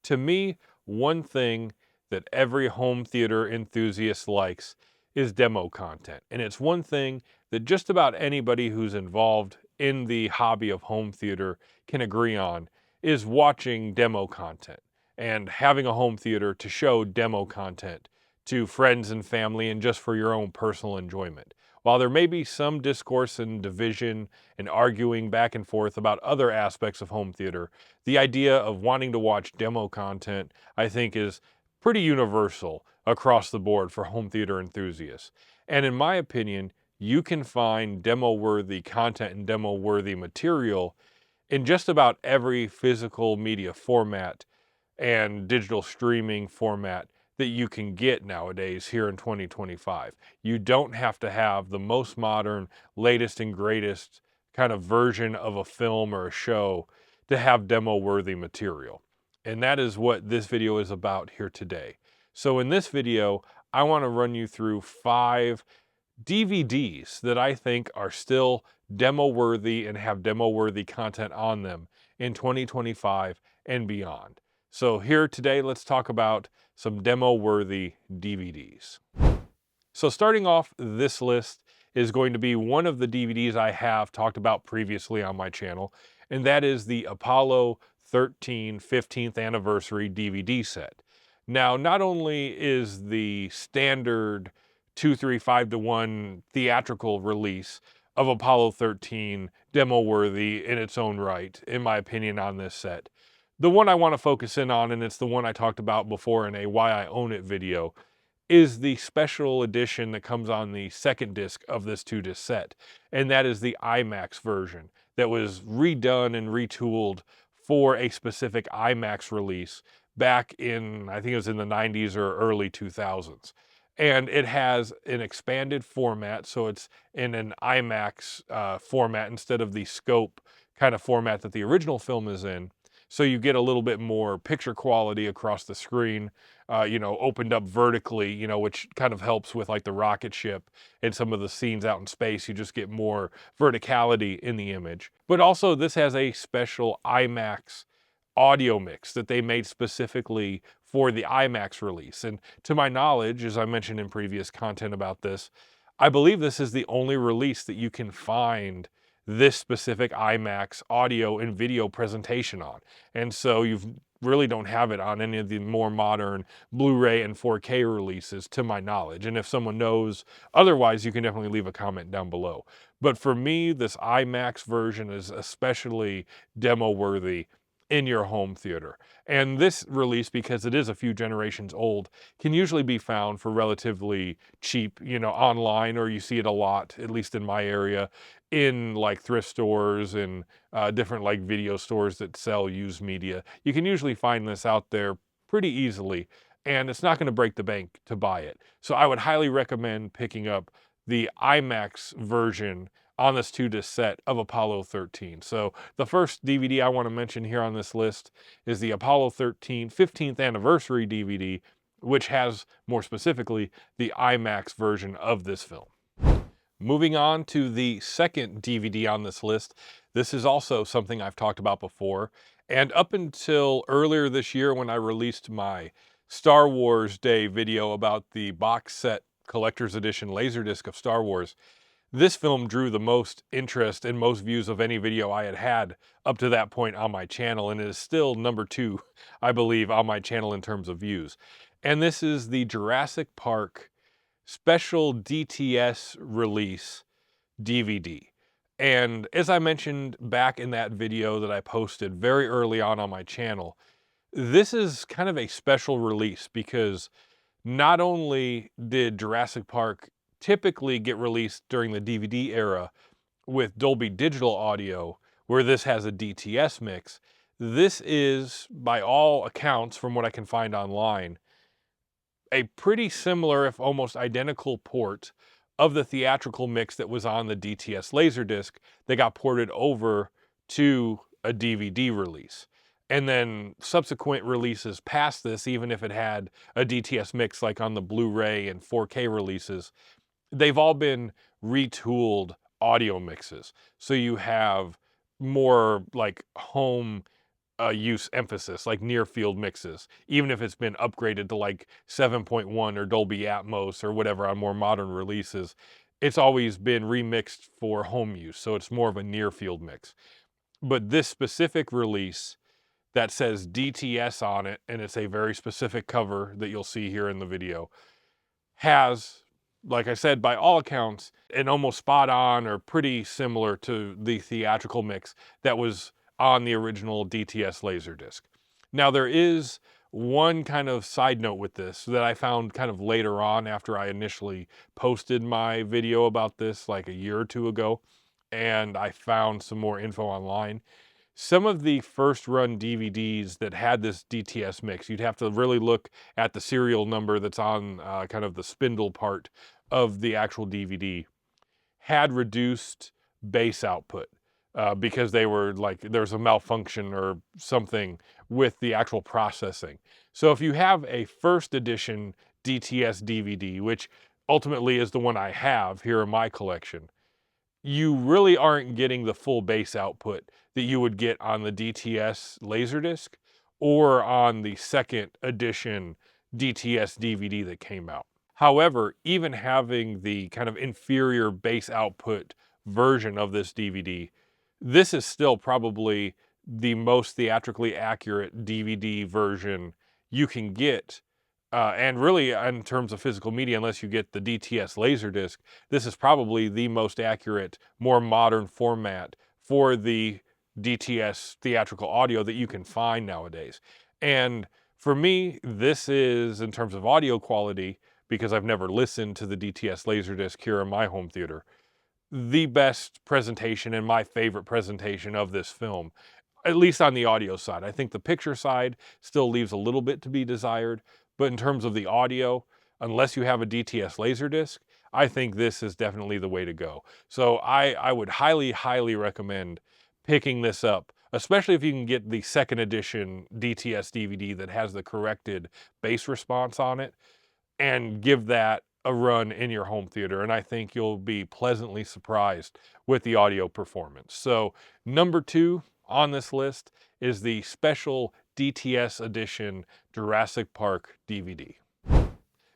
To me, one thing that every home theater enthusiast likes is demo content. And it's one thing that just about anybody who's involved in the hobby of home theater can agree on, is watching demo content and having a home theater to show demo content to friends and family and just for your own personal enjoyment. While there may be some discourse and division and arguing back and forth about other aspects of home theater, the idea of wanting to watch demo content, I think, is pretty universal across the board for home theater enthusiasts. And in my opinion, you can find demo-worthy content and demo-worthy material in just about every physical media format and digital streaming format that you can get nowadays here in 2025. You don't have to have the most modern, latest and greatest kind of version of a film or a show to have demo-worthy material. And that is what this video is about here today. So in this video, I want to run you through 5 DVDs that I think are still demo-worthy and have demo-worthy content on them in 2025 and beyond. So here today, let's talk about some demo-worthy DVDs. So starting off this list is going to be one of the DVDs I have talked about previously on my channel, and that is the Apollo 13 15th anniversary DVD set. Now, not only is the standard 2-3-5-1 theatrical release of Apollo 13 demo-worthy in its own right, in my opinion, on this set, the one I want to focus in on, and it's the one I talked about before in a Why I Own It video, is the special edition that comes on the second disc of this 2-disc set. And that is the IMAX version that was redone and retooled for a specific IMAX release back in, I think it was in the 90s or early 2000s. And it has an expanded format, so it's in an IMAX format instead of the scope kind of format that the original film is in. So you get a little bit more picture quality across the screen, opened up vertically, which kind of helps with like the rocket ship and some of the scenes out in space. You just get more verticality in the image. But also this has a special IMAX audio mix that they made specifically for the IMAX release. And to my knowledge, as I mentioned in previous content about this, I believe this is the only release that you can find this specific IMAX audio and video presentation on. And so you really don't have it on any of the more modern Blu-ray and 4K releases, to my knowledge. And if someone knows otherwise, you can definitely leave a comment down below. But for me, this IMAX version is especially demo-worthy in your home theater. And this release, because it is a few generations old, can usually be found for relatively cheap, online, or you see it a lot, at least in my area, in like thrift stores and different like video stores that sell used media. You can usually find this out there pretty easily, and it's not going to break the bank to buy it. So I would highly recommend picking up the IMAX version on this 2-disc set of Apollo 13. So the first DVD I want to mention here on this list is the Apollo 13 15th anniversary DVD, which has more specifically the IMAX version of this film. Moving on to the second DVD on this list, this is also something I've talked about before. And up until earlier this year when I released my Star Wars Day video about the box set collector's edition Laserdisc of Star Wars, this film drew the most interest and most views of any video I had had up to that point on my channel, and it is still number 2, I believe, on my channel in terms of views. And this is the Jurassic Park special DTS release DVD. And as I mentioned back in that video that I posted very early on my channel, this is kind of a special release because not only did Jurassic Park typically get released during the DVD era with Dolby Digital audio, where this has a DTS mix, this is, by all accounts from what I can find online, a pretty similar, if almost identical port of the theatrical mix that was on the DTS Laserdisc that got ported over to a DVD release. And then subsequent releases past this, even if it had a DTS mix like on the Blu-ray and 4K releases, they've all been retooled audio mixes. So you have more like home use emphasis, like near field mixes, even if it's been upgraded to like 7.1 or Dolby Atmos or whatever on more modern releases. It's always been remixed for home use, so it's more of a near field mix. But this specific release that says DTS on it, and it's a very specific cover that you'll see here in the video, has, like I said, by all accounts, an almost spot on or pretty similar to the theatrical mix that was on the original DTS Laserdisc. Now, there is one kind of side note with this that I found kind of later on after I initially posted my video about this like a year or two ago, and I found some more info online. Some of the first run DVDs that had this DTS mix, you'd have to really look at the serial number that's on kind of the spindle part of the actual DVD, had reduced bass output because they were like, there's a malfunction or something with the actual processing. So if you have a first edition DTS DVD, which ultimately is the one I have here in my collection, you really aren't getting the full bass output that you would get on the DTS Laserdisc or on the second edition DTS DVD that came out. However, even having the kind of inferior bass output version of this DVD, this is still probably the most theatrically accurate DVD version you can get. And really, in terms of physical media, unless you get the DTS Laserdisc, this is probably the most accurate, more modern format for the DTS theatrical audio that you can find nowadays. And for me, this is, in terms of audio quality, because I've never listened to the DTS Laserdisc here in my home theater, the best presentation and my favorite presentation of this film, at least on the audio side. I think the picture side still leaves a little bit to be desired, but in terms of the audio, unless you have a DTS Laserdisc, I think this is definitely the way to go. So I would highly, highly recommend picking this up, especially if you can get the second edition DTS DVD that has the corrected bass response on it, and give that a run in your home theater. And I think you'll be pleasantly surprised with the audio performance. So number 2 on this list is the special DTS edition Jurassic Park DVD.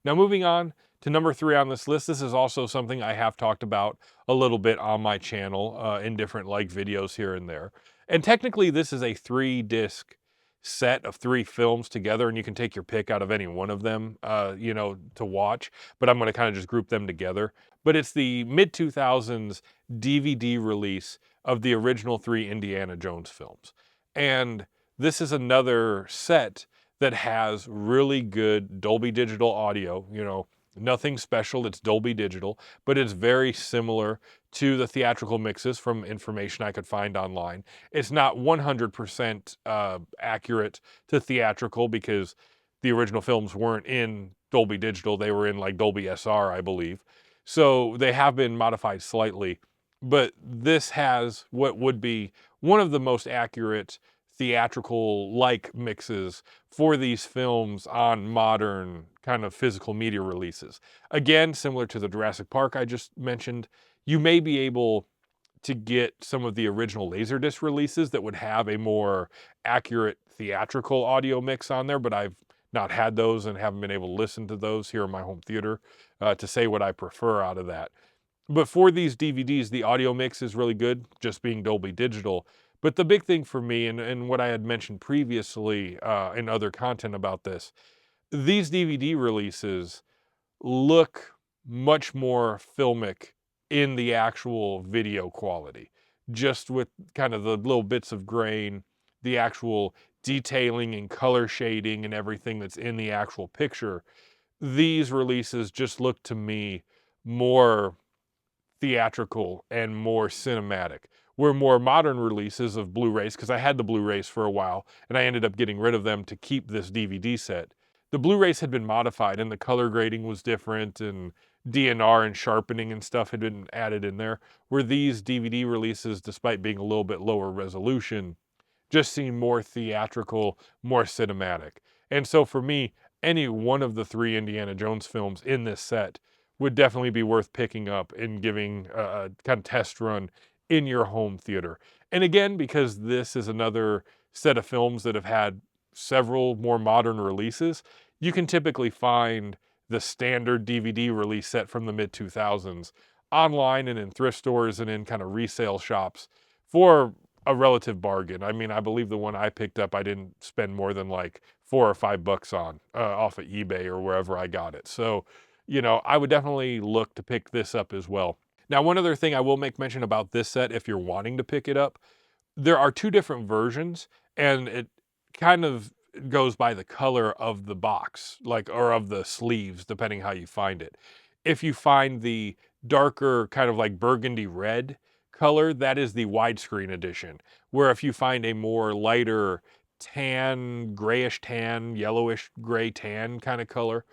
Now moving on to number 3 on this list, this is also something I have talked about a little bit on my channel in different like videos here and there. And technically this is a 3-disc set of 3 films together, and you can take your pick out of any one of them, you know, to watch, but I'm going to kind of just group them together. But it's the mid-2000s DVD release of the original 3 Indiana Jones films. And this is another set that has really good Dolby Digital audio, you know, nothing special, it's Dolby Digital, but it's very similar to the theatrical mixes from information I could find online. It's not 100% accurate to theatrical because the original films weren't in Dolby Digital, they were in like Dolby SR, I believe. So they have been modified slightly, but this has what would be one of the most accurate theatrical-like mixes for these films on modern kind of physical media releases. Again, similar to the Jurassic Park I just mentioned, you may be able to get some of the original Laserdisc releases that would have a more accurate theatrical audio mix on there, but I've not had those and haven't been able to listen to those here in my home theater to say what I prefer out of that. But for these DVDs, the audio mix is really good, just being Dolby Digital. But the big thing for me, and what I had mentioned previously in other content about this, these DVD releases look much more filmic in the actual video quality, just with kind of the little bits of grain, the actual detailing and color shading and everything that's in the actual picture. These releases just look to me more theatrical and more cinematic. Where more modern releases of Blu-rays, because I had the Blu-rays for a while and I ended up getting rid of them to keep this DVD set. The Blu-rays had been modified and the color grading was different and DNR and sharpening and stuff had been added in there, where these DVD releases, despite being a little bit lower resolution, just seem more theatrical, more cinematic. And so for me, any one of the 3 Indiana Jones films in this set would definitely be worth picking up and giving a kind of test run in your home theater. And again, because this is another set of films that have had several more modern releases, you can typically find the standard DVD release set from the mid-2000s online and in thrift stores and in kind of resale shops for a relative bargain. I mean, I believe the one I picked up, I didn't spend more than like $4 or $5 on off of eBay or wherever I got it. So, you know, I would definitely look to pick this up as well. Now, one other thing I will make mention about this set, if you're wanting to pick it up, there are two different versions, and it kind of goes by the color of the box, like, or of the sleeves, depending how you find it. If you find the darker, kind of like burgundy red color, that is the widescreen edition. Where if you find a more lighter tan, grayish tan, yellowish gray tan kind of color,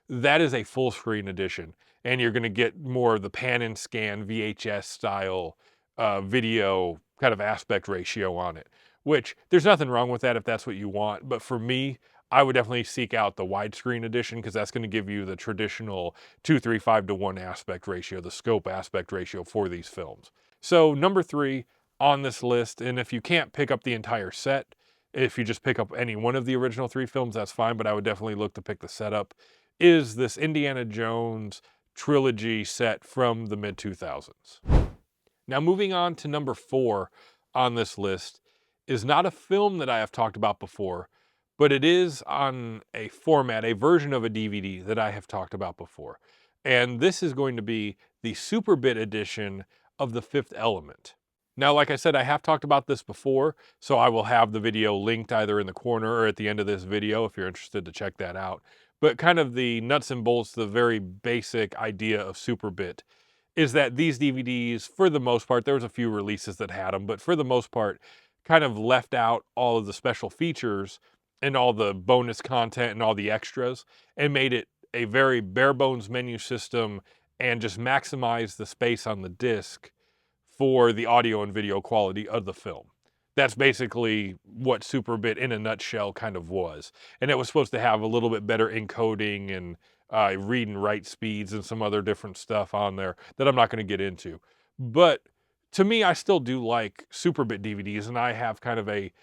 that is a full screen edition. And you're going to get more of the pan and scan VHS style video kind of aspect ratio on it, which there's nothing wrong with that if that's what you want. But for me, I would definitely seek out the widescreen edition because that's going to give you the traditional 2:3:5 to 1 aspect ratio, the scope aspect ratio for these films. So number 3 on this list, and if you can't pick up the entire set, if you just pick up any one of the original 3 films, that's fine, but I would definitely look to pick the setup, is this Indiana Jones trilogy set from the mid-2000s. Now, moving on to number 4 on this list is not a film that I have talked about before, but it is on a format, a version of a DVD that I have talked about before. And this is going to be the Superbit edition of The Fifth Element. Now, like I said, I have talked about this before, so I will have the video linked either in the corner or at the end of this video if you're interested to check that out. But kind of the nuts and bolts, the very basic idea of Superbit is that these DVDs, for the most part, there was a few releases that had them, but for the most part, kind of left out all of the special features and all the bonus content and all the extras and made it a very bare bones menu system and just maximize the space on the disc for the audio and video quality of the film. That's basically what Superbit in a nutshell kind of was. And it was supposed to have a little bit better encoding and read and write speeds and some other different stuff on there that I'm not going to get into. But to me, I still do like Superbit DVDs, and I have kind of a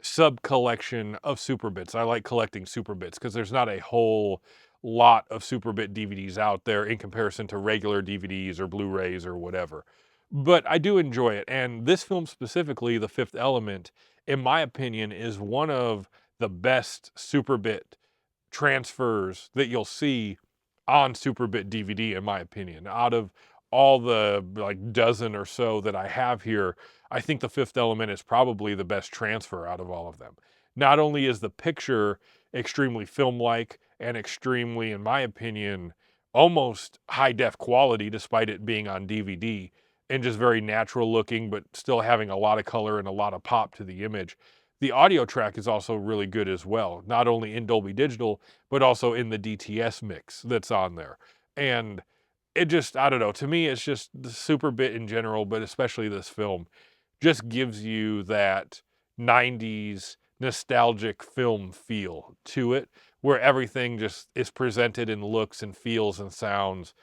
sub collection of Superbits. I like collecting Superbits because there's not a whole lot of Superbit DVDs out there in comparison to regular DVDs or Blu-rays or whatever. But I do enjoy it, and this film specifically, The Fifth Element, in my opinion, is one of the best Superbit transfers that you'll see on Superbit DVD, in my opinion. Out of all the like dozen or so that I have here, I think The Fifth Element is probably the best transfer out of all of them. Not only is the picture extremely film-like and extremely, in my opinion, almost high-def quality despite it being on DVD, and just very natural looking, but still having a lot of color and a lot of pop to the image. The audio track is also really good as well, not only in Dolby Digital, but also in the DTS mix that's on there. And it just, I don't know, to me, it's just the Superbit in general, but especially this film, just gives you that 90s nostalgic film feel to it, where everything just is presented in looks and feels and sounds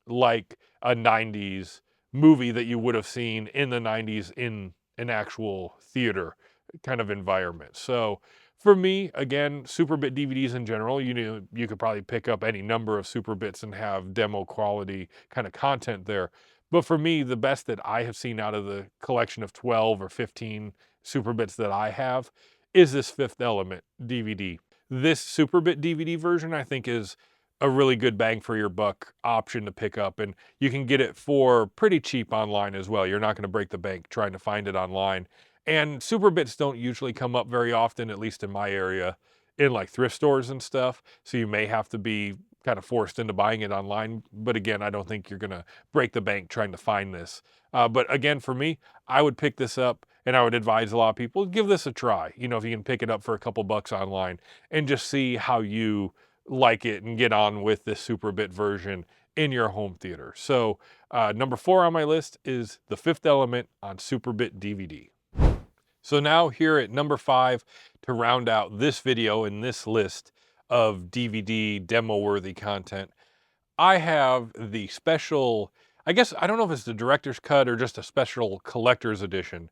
like a 90s movie that you would have seen in the 90s in an actual theater kind of environment. So for me, again, Superbit DVDs in general, you know, you could probably pick up any number of Superbits and have demo quality kind of content there. But for me, the best that I have seen out of the collection of 12 or 15 Superbits that I have is this Fifth Element DVD. This Superbit DVD version, I think, is a really good bang for your buck option to pick up, and you can get it for pretty cheap online as well. You're not going to break the bank trying to find it online. And Superbits don't usually come up very often, at least in my area, in like thrift stores and stuff. So you may have to be kind of forced into buying it online. But again, I don't think you're going to break the bank trying to find this. But again, for me, I would pick this up, and I would advise a lot of people, give this a try. You know, if you can pick it up for a couple bucks online and just see how you like it and get on with this Superbit version in your home theater. So number 4 on my list is The Fifth Element on Superbit DVD. So now here at number 5, to round out this video and this list of DVD demo-worthy content, I have the special, I guess, I don't know if it's the director's cut or just a special collector's edition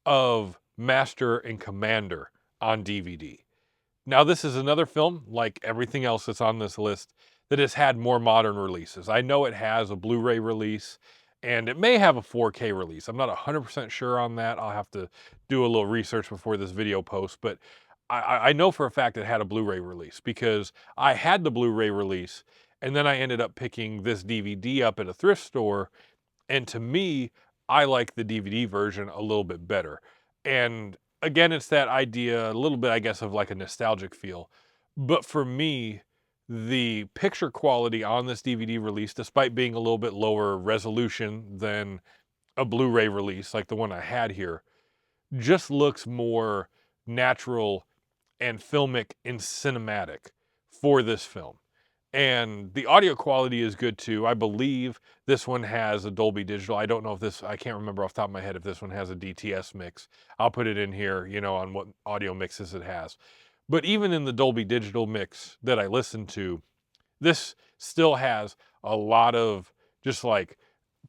of Master and Commander on DVD. Now, this is another film, like everything else that's on this list, that has had more modern releases. I know it has a Blu-ray release, and it may have a 4K release. I'm not 100% sure on that. I'll have to do a little research before this video posts, but I know for a fact it had a Blu-ray release because I had the Blu-ray release, and then I ended up picking this DVD up at a thrift store, and to me, I like the DVD version a little bit better. And again, it's that idea, a little bit, I guess, of like a nostalgic feel. But for me, the picture quality on this DVD release, despite being a little bit lower resolution than a Blu-ray release like the one I had here, just looks more natural and filmic and cinematic for this film. And the audio quality is good too. I believe this one has a Dolby Digital. I don't know if this, I can't remember off the top of my head if this one has a DTS mix. I'll put it in here, you know, on what audio mixes it has. But even in the Dolby Digital mix that I listened to, this still has a lot of just like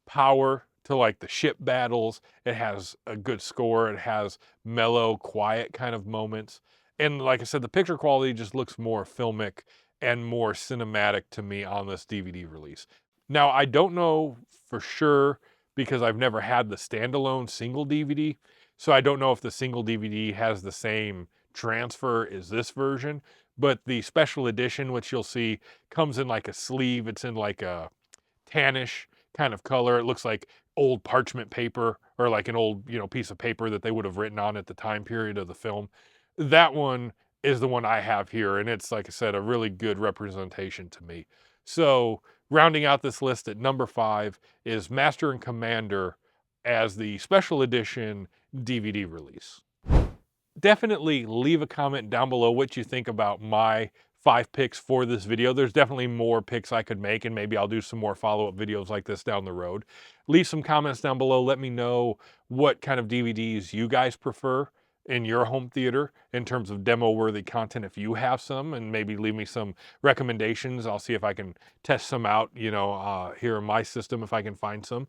power to like the ship battles. It has a good score. It has mellow, quiet kind of moments. And like I said, the picture quality just looks more filmic and more cinematic to me on this DVD release. Now, I don't know for sure because I've never had the standalone single DVD. So I don't know if the single DVD has the same transfer as this version, but the special edition, which you'll see, comes in like a sleeve. It's in like a tannish kind of color. It looks like old parchment paper or like an old, you know, piece of paper that they would have written on at the time period of the film. That one is the one I have here, and it's, like I said, a really good representation to me. So rounding out this list at number 5 is Master and Commander as the special edition DVD release. Definitely leave a comment down below what you think about my 5 picks for this video. There's definitely more picks I could make, and maybe I'll do some more follow-up videos like this down the road. Leave some comments down below. Let me know what kind of DVDs you guys prefer in your home theater in terms of demo-worthy content if you have some, and maybe leave me some recommendations. I'll see if I can test some out, you know, here in my system if I can find some.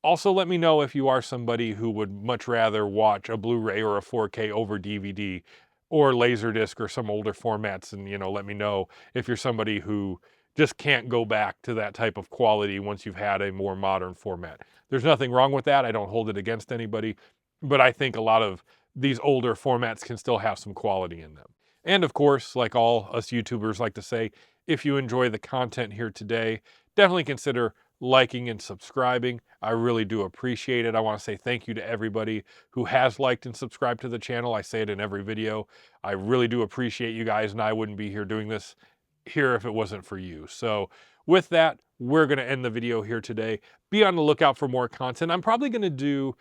Also, let me know if you are somebody who would much rather watch a Blu-ray or a 4K over DVD or Laserdisc or some older formats, and, you know, let me know if you're somebody who just can't go back to that type of quality once you've had a more modern format. There's nothing wrong with that. I don't hold it against anybody, but I think a lot of these older formats can still have some quality in them. And of course, like all us YouTubers like to say, if you enjoy the content here today, definitely consider liking and subscribing. I really do appreciate it. I want to say thank you to everybody who has liked and subscribed to the channel. I say it in every video. I really do appreciate you guys, and I wouldn't be here doing this here if it wasn't for you. So with that, we're going to end the video here today. Be on the lookout for more content. I'm probably going to do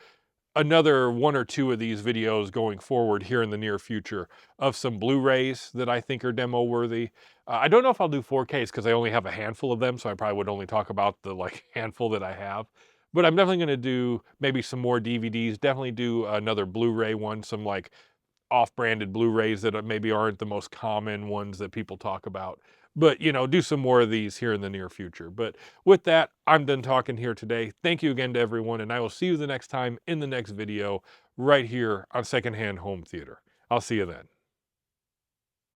another 1 or 2 of these videos going forward here in the near future of some Blu-rays that I think are demo worthy. I don't know if I'll do 4Ks because I only have a handful of them, so I probably would only talk about the like handful that I have. But I'm definitely going to do maybe some more DVDs, definitely do another Blu-ray one, some like off-branded Blu-rays that maybe aren't the most common ones that people talk about. But, you know, do some more of these here in the near future. But with that, I'm done talking here today. Thank you again to everyone, and I will see you the next time in the next video right here on Secondhand Home Theater. I'll see you then.